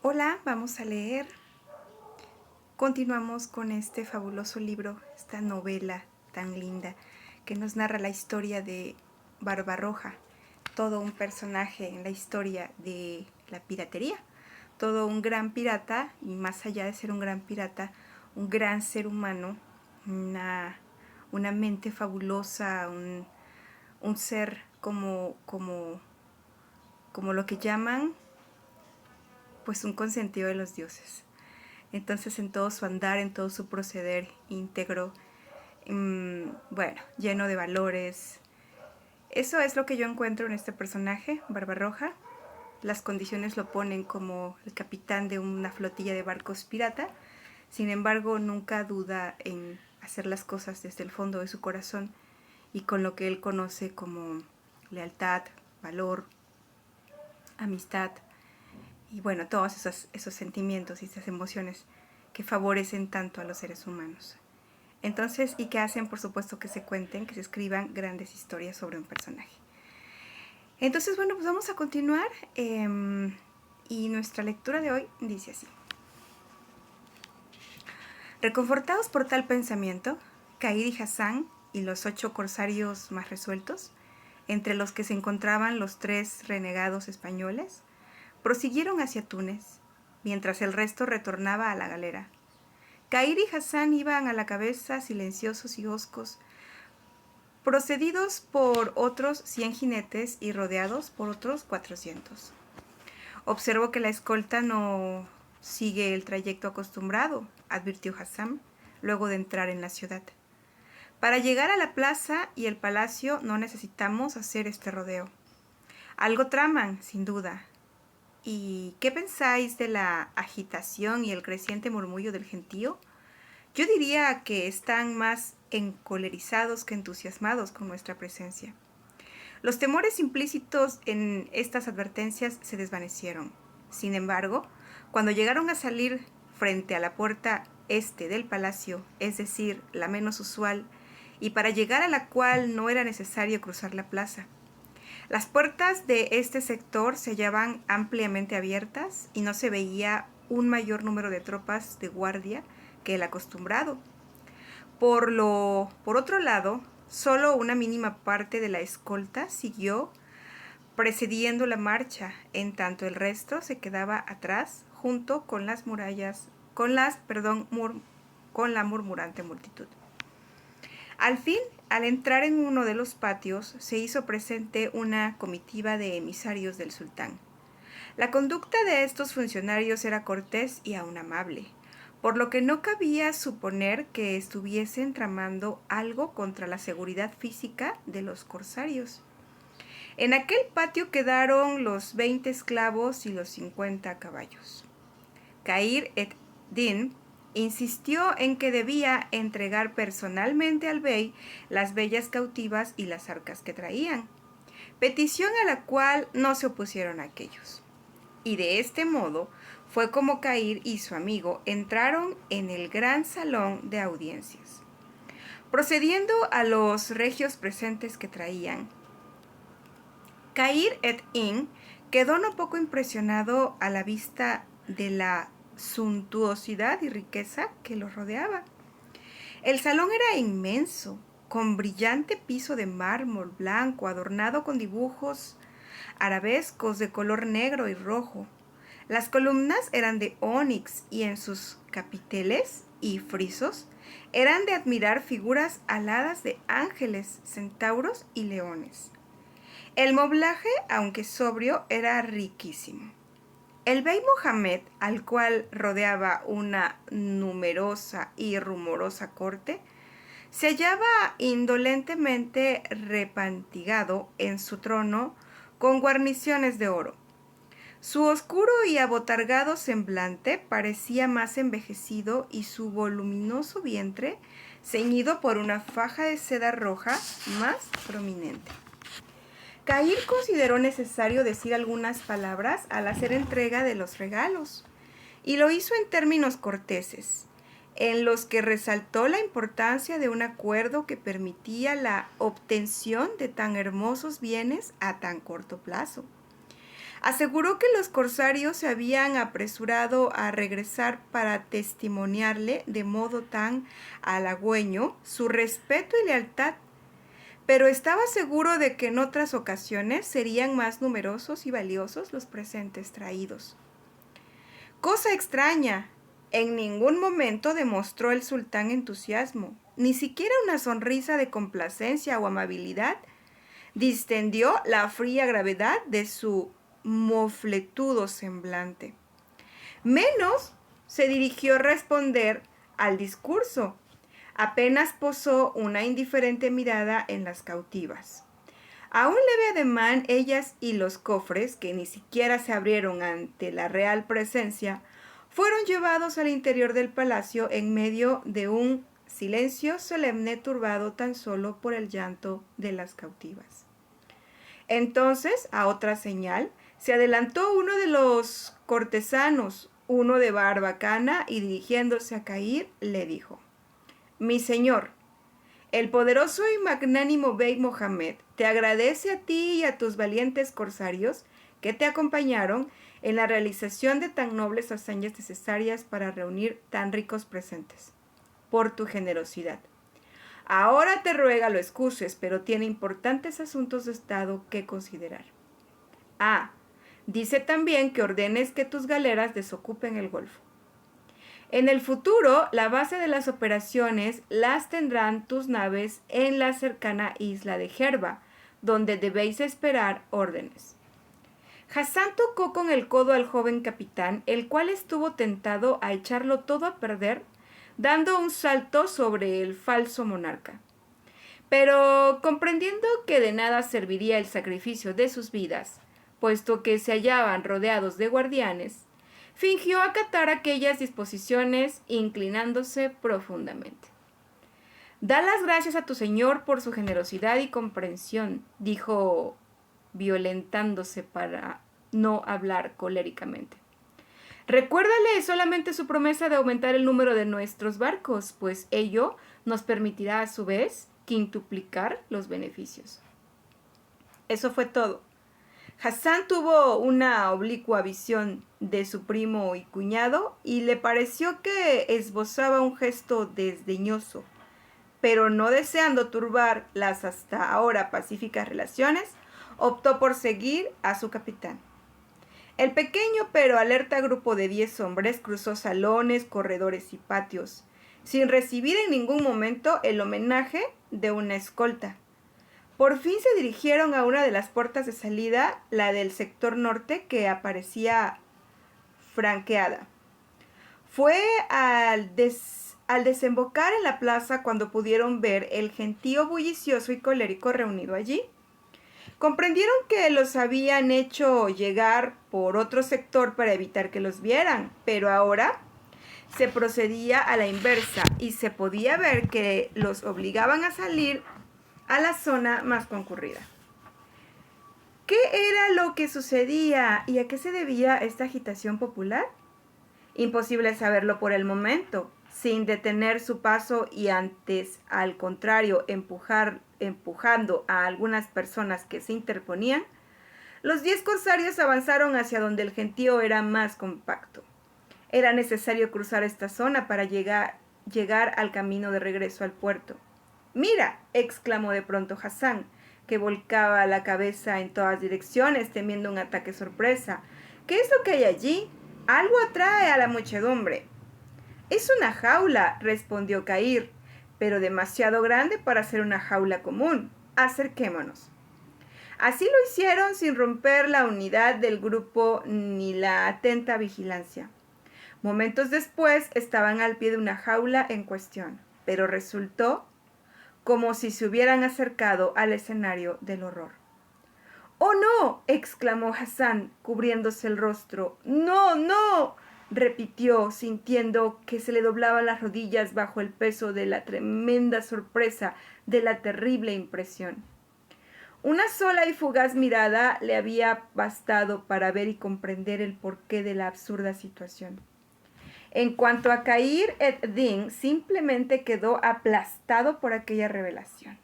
Hola, vamos a leer. Continuamos con este fabuloso libro, esta novela tan linda que nos narra la historia de Barbarroja, todo un personaje en la historia de la piratería, todo un gran pirata y más allá de ser un gran pirata, un gran ser humano, una mente fabulosa, un ser como lo que llaman pues un consentido de los dioses. Entonces en todo su andar, en todo su proceder íntegro, bueno, lleno de valores. Eso es lo que yo encuentro en este personaje, Barbarroja. Las condiciones lo ponen como el capitán de una flotilla de barcos pirata. Sin embargo, nunca duda en hacer las cosas desde el fondo de su corazón y con lo que él conoce como lealtad, valor, amistad, y bueno, todos esos sentimientos y esas emociones que favorecen tanto a los seres humanos. Entonces, y que hacen, por supuesto, que se cuenten, que se escriban grandes historias sobre un personaje. Entonces, bueno, pues vamos a continuar. Y nuestra lectura de hoy dice así. Reconfortados por tal pensamiento, Cair y Hassan y los 8 corsarios más resueltos, entre los que se encontraban los 3 renegados españoles, prosiguieron hacia Túnez, mientras el resto retornaba a la galera. Cair y Hassan iban a la cabeza silenciosos y hoscos, procedidos por otros 100 jinetes y rodeados por otros 400. Observo que la escolta no sigue el trayecto acostumbrado, advirtió Hassan, luego de entrar en la ciudad. Para llegar a la plaza y el palacio no necesitamos hacer este rodeo. Algo traman, sin duda. ¿Y qué pensáis de la agitación y el creciente murmullo del gentío? Yo diría que están más encolerizados que entusiasmados con nuestra presencia. Los temores implícitos en estas advertencias se desvanecieron. Sin embargo, cuando llegaron a salir frente a la puerta este del palacio, es decir, la menos usual, y para llegar a la cual no era necesario cruzar la plaza, las puertas de este sector se hallaban ampliamente abiertas y no se veía un mayor número de tropas de guardia que el acostumbrado. Por otro lado, solo una mínima parte de la escolta siguió precediendo la marcha, en tanto el resto se quedaba atrás junto con las murallas, con la murmurante multitud. Al fin, al entrar en uno de los patios, se hizo presente una comitiva de emisarios del sultán. La conducta de estos funcionarios era cortés y aún amable, por lo que no cabía suponer que estuviesen tramando algo contra la seguridad física de los corsarios. En aquel patio quedaron los 20 esclavos y los 50 caballos. Cair ed-Din insistió en que debía entregar personalmente al bey las bellas cautivas y las arcas que traían, petición a la cual no se opusieron aquellos. Y de este modo fue como Cair y su amigo entraron en el gran salón de audiencias. Procediendo a los regios presentes que traían, Cair ed-In quedó no poco impresionado a la vista de la suntuosidad y riqueza que los rodeaba. El salón era inmenso, con brillante piso de mármol blanco adornado con dibujos arabescos de color negro y rojo. Las columnas eran de ónix y en sus capiteles y frisos eran de admirar figuras aladas de ángeles, centauros y leones. El moblaje, aunque sobrio, era riquísimo. El bey Mohammed, al cual rodeaba una numerosa y rumorosa corte, se hallaba indolentemente repantigado en su trono con guarniciones de oro. Su oscuro y abotargado semblante parecía más envejecido y su voluminoso vientre, ceñido por una faja de seda roja, más prominente. Cair consideró necesario decir algunas palabras al hacer entrega de los regalos, y lo hizo en términos corteses, en los que resaltó la importancia de un acuerdo que permitía la obtención de tan hermosos bienes a tan corto plazo. Aseguró que los corsarios se habían apresurado a regresar para testimoniarle de modo tan halagüeño su respeto y lealtad, pero estaba seguro de que en otras ocasiones serían más numerosos y valiosos los presentes traídos. Cosa extraña, en ningún momento demostró el sultán entusiasmo, ni siquiera una sonrisa de complacencia o amabilidad distendió la fría gravedad de su mofletudo semblante. Menos se dirigió a responder al discurso. Apenas posó una indiferente mirada en las cautivas. A un leve ademán, ellas y los cofres, que ni siquiera se abrieron ante la real presencia, fueron llevados al interior del palacio en medio de un silencio solemne turbado tan solo por el llanto de las cautivas. Entonces, a otra señal, se adelantó uno de los cortesanos, uno de barba cana, y dirigiéndose a Cair, le dijo: «Mi señor, el poderoso y magnánimo Bey Mohammed te agradece a ti y a tus valientes corsarios que te acompañaron en la realización de tan nobles hazañas necesarias para reunir tan ricos presentes, por tu generosidad. Ahora te ruega lo excuses, pero tiene importantes asuntos de Estado que considerar. Dice también que ordenes que tus galeras desocupen el Golfo. En el futuro, la base de las operaciones las tendrán tus naves en la cercana isla de Jerba, donde debéis esperar órdenes». Hassan tocó con el codo al joven capitán, el cual estuvo tentado a echarlo todo a perder, dando un salto sobre el falso monarca. Pero comprendiendo que de nada serviría el sacrificio de sus vidas, puesto que se hallaban rodeados de guardianes, fingió acatar aquellas disposiciones, inclinándose profundamente. «Da las gracias a tu señor por su generosidad y comprensión», dijo, violentándose para no hablar coléricamente. «Recuérdale solamente su promesa de aumentar el número de nuestros barcos, pues ello nos permitirá a su vez quintuplicar los beneficios». Eso fue todo. Hassan tuvo una oblicua visión de su primo y cuñado y le pareció que esbozaba un gesto desdeñoso, pero no deseando turbar las hasta ahora pacíficas relaciones, optó por seguir a su capitán. El pequeño pero alerta grupo de 10 hombres cruzó salones, corredores y patios, sin recibir en ningún momento el homenaje de una escolta. Por fin se dirigieron a una de las puertas de salida, la del sector norte, que aparecía franqueada. Fue al desembocar en la plaza cuando pudieron ver el gentío bullicioso y colérico reunido allí. Comprendieron que los habían hecho llegar por otro sector para evitar que los vieran, pero ahora se procedía a la inversa y se podía ver que los obligaban a salir a la zona más concurrida. ¿Qué era lo que sucedía y a qué se debía esta agitación popular? Imposible saberlo por el momento. Sin detener su paso y antes, al contrario, empujando a algunas personas que se interponían, los 10 corsarios avanzaron hacia donde el gentío era más compacto. Era necesario cruzar esta zona para llegar al camino de regreso al puerto. «Mira», exclamó de pronto Hassan, que volcaba la cabeza en todas direcciones temiendo un ataque sorpresa. «¿Qué es lo que hay allí? Algo atrae a la muchedumbre». «Es una jaula», respondió Cair, «pero demasiado grande para ser una jaula común. Acerquémonos». Así lo hicieron sin romper la unidad del grupo ni la atenta vigilancia. Momentos después estaban al pie de una jaula en cuestión, pero resultó como si se hubieran acercado al escenario del horror. «¡Oh, no!», exclamó Hassan, cubriéndose el rostro. «¡No, no!», repitió, sintiendo que se le doblaban las rodillas bajo el peso de la tremenda sorpresa, de la terrible impresión. Una sola y fugaz mirada le había bastado para ver y comprender el porqué de la absurda situación. En cuanto a Cair ed-Din, simplemente quedó aplastado por aquella revelación.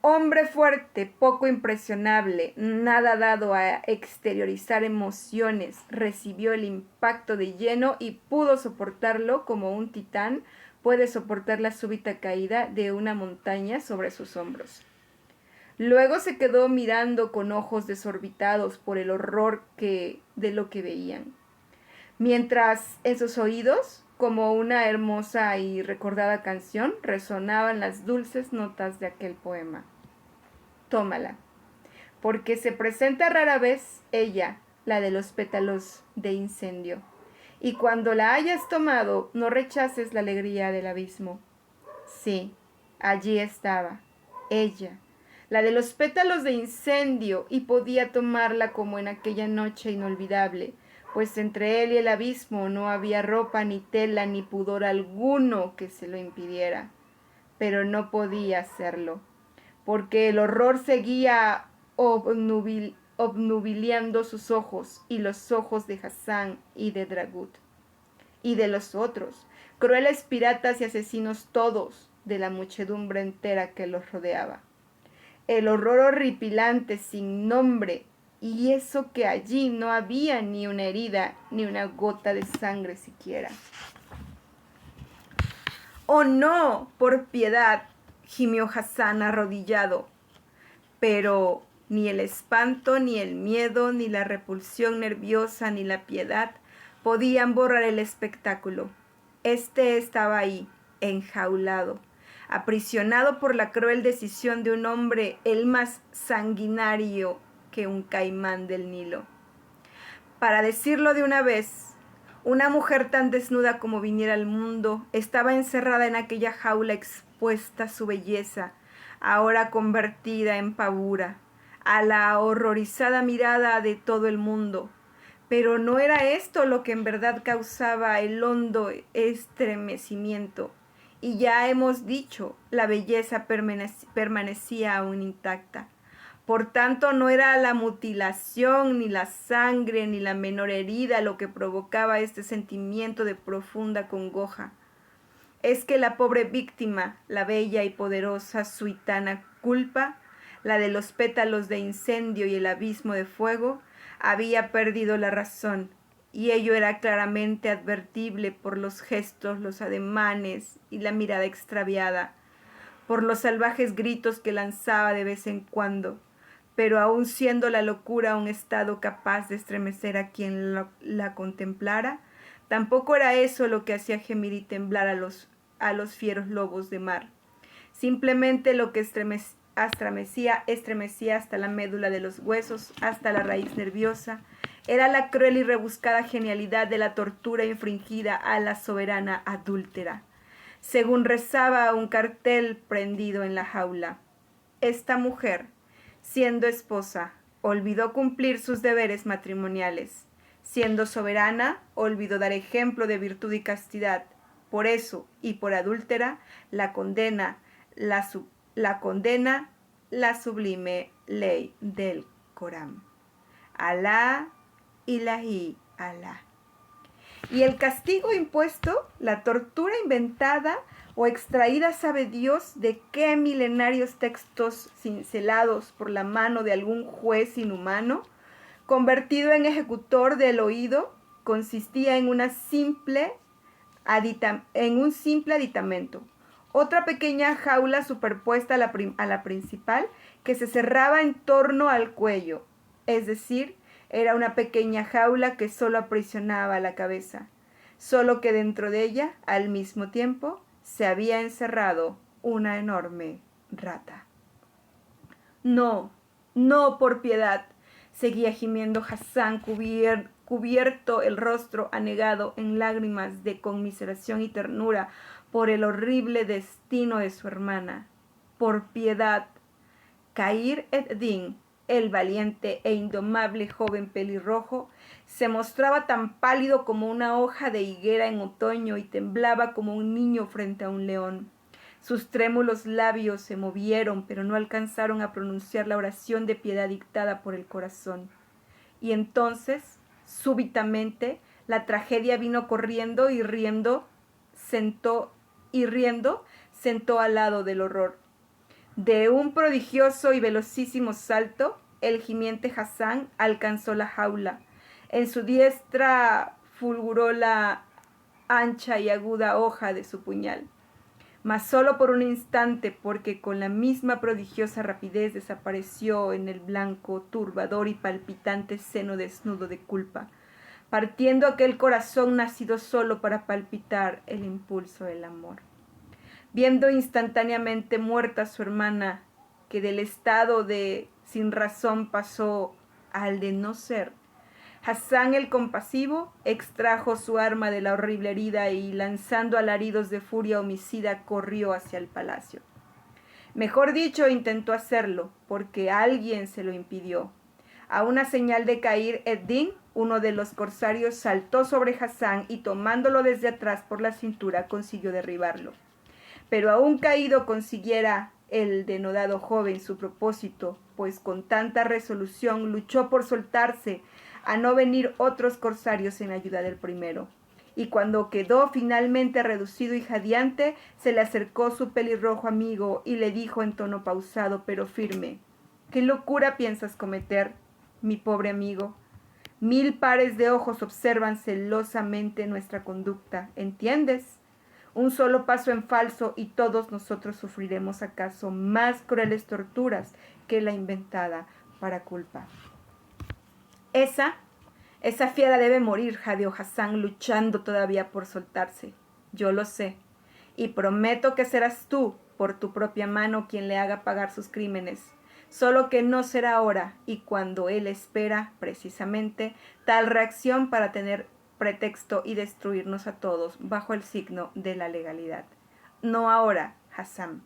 Hombre fuerte, poco impresionable, nada dado a exteriorizar emociones, recibió el impacto de lleno y pudo soportarlo como un titán puede soportar la súbita caída de una montaña sobre sus hombros. Luego se quedó mirando con ojos desorbitados por el horror de lo que veían, mientras en sus oídos, como una hermosa y recordada canción, resonaban las dulces notas de aquel poema. Tómala, porque se presenta rara vez ella, la de los pétalos de incendio, y cuando la hayas tomado, no rechaces la alegría del abismo. Sí, allí estaba, ella, la de los pétalos de incendio, y podía tomarla como en aquella noche inolvidable, pues entre él y el abismo no había ropa ni tela ni pudor alguno que se lo impidiera. Pero no podía hacerlo, porque el horror seguía obnubilando sus ojos y los ojos de Hassan y de Dragut y de los otros, crueles piratas y asesinos todos, de la muchedumbre entera que los rodeaba. El horror horripilante sin nombre, y eso que allí no había ni una herida, ni una gota de sangre siquiera. ¡Oh no! Por piedad, gimió Hassan arrodillado. Pero ni el espanto, ni el miedo, ni la repulsión nerviosa, ni la piedad podían borrar el espectáculo. Este estaba ahí, enjaulado, aprisionado por la cruel decisión de un hombre el más sanguinario que un caimán del Nilo. Para decirlo de una vez, una mujer tan desnuda como viniera al mundo estaba encerrada en aquella jaula expuesta a su belleza, ahora convertida en pavura, a la horrorizada mirada de todo el mundo. Pero no era esto lo que en verdad causaba el hondo estremecimiento. Y ya hemos dicho, la belleza permanecía aún intacta. Por tanto, no era la mutilación, ni la sangre, ni la menor herida lo que provocaba este sentimiento de profunda congoja. Es que la pobre víctima, la bella y poderosa Suitana Culpa, la de los pétalos de incendio y el abismo de fuego, había perdido la razón, y ello era claramente advertible por los gestos, los ademanes y la mirada extraviada, por los salvajes gritos que lanzaba de vez en cuando. Pero aun siendo la locura un estado capaz de estremecer a quien la contemplara, tampoco era eso lo que hacía gemir y temblar a los fieros lobos de mar. Simplemente lo que estremecía hasta la médula de los huesos, hasta la raíz nerviosa, era la cruel y rebuscada genialidad de la tortura infringida a la soberana adúltera. Según rezaba un cartel prendido en la jaula, esta mujer, siendo esposa, olvidó cumplir sus deberes matrimoniales. Siendo soberana, olvidó dar ejemplo de virtud y castidad. Por eso, y por adúltera, la condena la sublime ley del Corán. Alá ilahi Alá. Y el castigo impuesto, la tortura inventada o extraída sabe Dios de qué milenarios textos cincelados por la mano de algún juez inhumano, convertido en ejecutor del oído, consistía en un simple aditamento. Otra pequeña jaula superpuesta a la principal que se cerraba en torno al cuello, es decir, era una pequeña jaula que solo aprisionaba la cabeza, solo que dentro de ella, al mismo tiempo, se había encerrado una enorme rata. No, no, por piedad, seguía gimiendo Hassan, cubierto el rostro anegado en lágrimas de conmiseración y ternura por el horrible destino de su hermana. Por piedad. Khayr ed-Din, el valiente e indomable joven pelirrojo, se mostraba tan pálido como una hoja de higuera en otoño y temblaba como un niño frente a un león. Sus trémulos labios se movieron, pero no alcanzaron a pronunciar la oración de piedad dictada por el corazón. Y entonces, súbitamente, la tragedia vino corriendo y riendo, sentó al lado del horror. De un prodigioso y velocísimo salto, el gimiente Hassan alcanzó la jaula. En su diestra fulguró la ancha y aguda hoja de su puñal, mas solo por un instante, porque con la misma prodigiosa rapidez desapareció en el blanco, turbador y palpitante seno desnudo de culpa, partiendo aquel corazón nacido solo para palpitar el impulso del amor. Viendo instantáneamente muerta a su hermana, que del estado de sin razón pasó al de no ser, Hassan el compasivo extrajo su arma de la horrible herida y, lanzando alaridos de furia homicida, corrió hacia el palacio. Mejor dicho, intentó hacerlo, porque alguien se lo impidió. A una señal de Khayr ed-Din, uno de los corsarios saltó sobre Hassan y, tomándolo desde atrás por la cintura, consiguió derribarlo. Pero aún caído consiguiera el denodado joven su propósito, pues con tanta resolución luchó por soltarse, a no venir otros corsarios en ayuda del primero. Y cuando quedó finalmente reducido y jadeante, se le acercó su pelirrojo amigo y le dijo en tono pausado pero firme: ¿qué locura piensas cometer, mi pobre amigo? 1000 pares de ojos observan celosamente nuestra conducta, ¿entiendes? Un solo paso en falso y todos nosotros sufriremos acaso más crueles torturas que la inventada para culpa. Esa fiera debe morir, jadeó Hassan, luchando todavía por soltarse. Yo lo sé, y prometo que serás tú, por tu propia mano, quien le haga pagar sus crímenes. Solo que no será ahora, y cuando él espera, precisamente, tal reacción para tener pretexto y destruirnos a todos bajo el signo de la legalidad. No ahora, Hassan.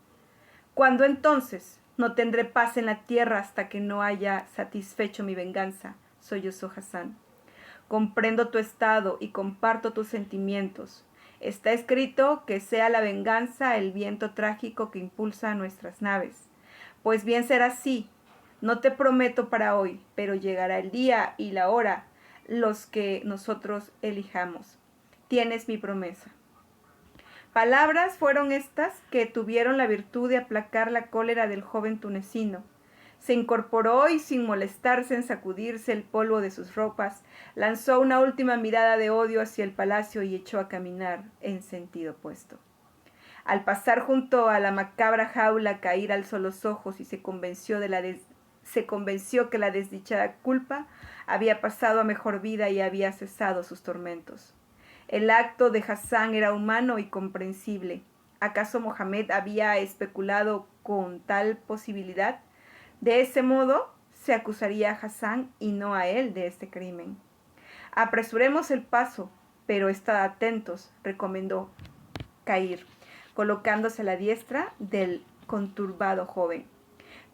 ¿Cuándo entonces? No tendré paz en la tierra hasta que no haya satisfecho mi venganza, sollozó Hassan. Comprendo tu estado y comparto tus sentimientos. Está escrito que sea la venganza el viento trágico que impulsa a nuestras naves. Pues bien será así. No te prometo para hoy, pero llegará el día y la hora, los que nosotros elijamos. Tienes mi promesa. Palabras fueron estas que tuvieron la virtud de aplacar la cólera del joven tunecino. Se incorporó y, sin molestarse en sacudirse el polvo de sus ropas, lanzó una última mirada de odio hacia el palacio y echó a caminar en sentido opuesto. Al pasar junto a la macabra jaula, Khayr alzó los ojos y se convenció que la desdichada culpa había pasado a mejor vida y había cesado sus tormentos. El acto de Hassan era humano y comprensible. ¿Acaso Mohammed había especulado con tal posibilidad? De ese modo, se acusaría a Hassan y no a él de este crimen. Apresuremos el paso, pero estad atentos, recomendó Khayr, colocándose a la diestra del conturbado joven.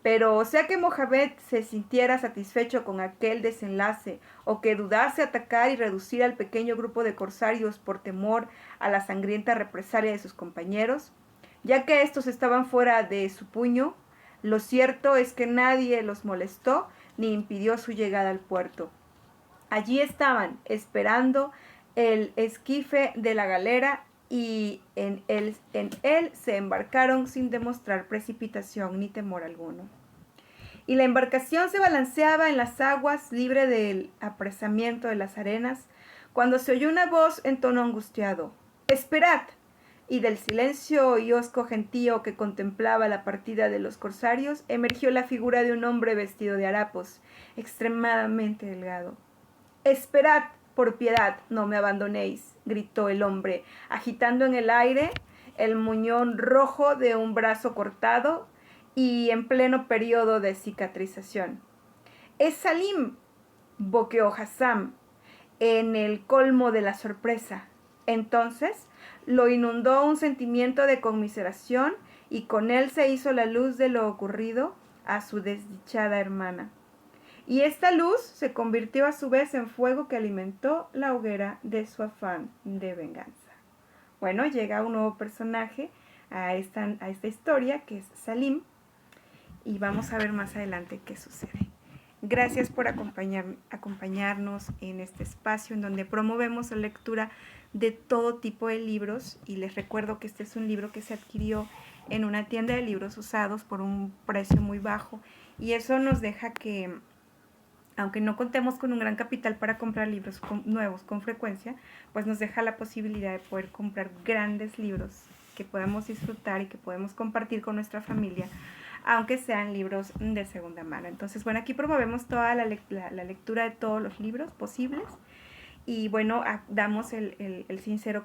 Pero sea que Mohammed se sintiera satisfecho con aquel desenlace, o que dudase atacar y reducir al pequeño grupo de corsarios por temor a la sangrienta represalia de sus compañeros, ya que estos estaban fuera de su puño, lo cierto es que nadie los molestó ni impidió su llegada al puerto. Allí estaban, esperando el esquife de la galera, y en él se embarcaron sin demostrar precipitación ni temor alguno. Y la embarcación se balanceaba en las aguas, libre del apresamiento de las arenas, cuando se oyó una voz en tono angustiado: ¡Esperad! Y del silencio y hosco gentío que contemplaba la partida de los corsarios, emergió la figura de un hombre vestido de harapos, extremadamente delgado. ¡Esperad! Por piedad, no me abandonéis, gritó el hombre, agitando en el aire el muñón rojo de un brazo cortado y en pleno periodo de cicatrización. ¡Es Salim!, boqueó Hassan, en el colmo de la sorpresa. Entonces lo inundó un sentimiento de conmiseración y con él se hizo la luz de lo ocurrido a su desdichada hermana. Y esta luz se convirtió a su vez en fuego que alimentó la hoguera de su afán de venganza. Bueno, llega un nuevo personaje a esta historia, que es Salim, y vamos a ver más adelante qué sucede. Gracias por acompañarnos en este espacio en donde promovemos la lectura de todo tipo de libros, y les recuerdo que este es un libro que se adquirió en una tienda de libros usados por un precio muy bajo. Y eso nos deja que, aunque no contemos con un gran capital para comprar libros nuevos con frecuencia, pues nos deja la posibilidad de poder comprar grandes libros que podamos disfrutar y que podemos compartir con nuestra familia, aunque sean libros de segunda mano. Entonces, bueno, aquí promovemos toda la lectura de todos los libros posibles y, bueno, damos el sincero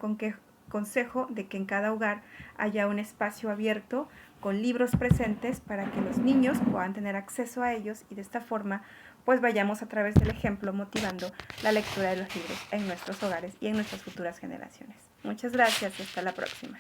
consejo de que en cada hogar haya un espacio abierto con libros presentes para que los niños puedan tener acceso a ellos y de esta forma pues vayamos a través del ejemplo motivando la lectura de los libros en nuestros hogares y en nuestras futuras generaciones. Muchas gracias y hasta la próxima.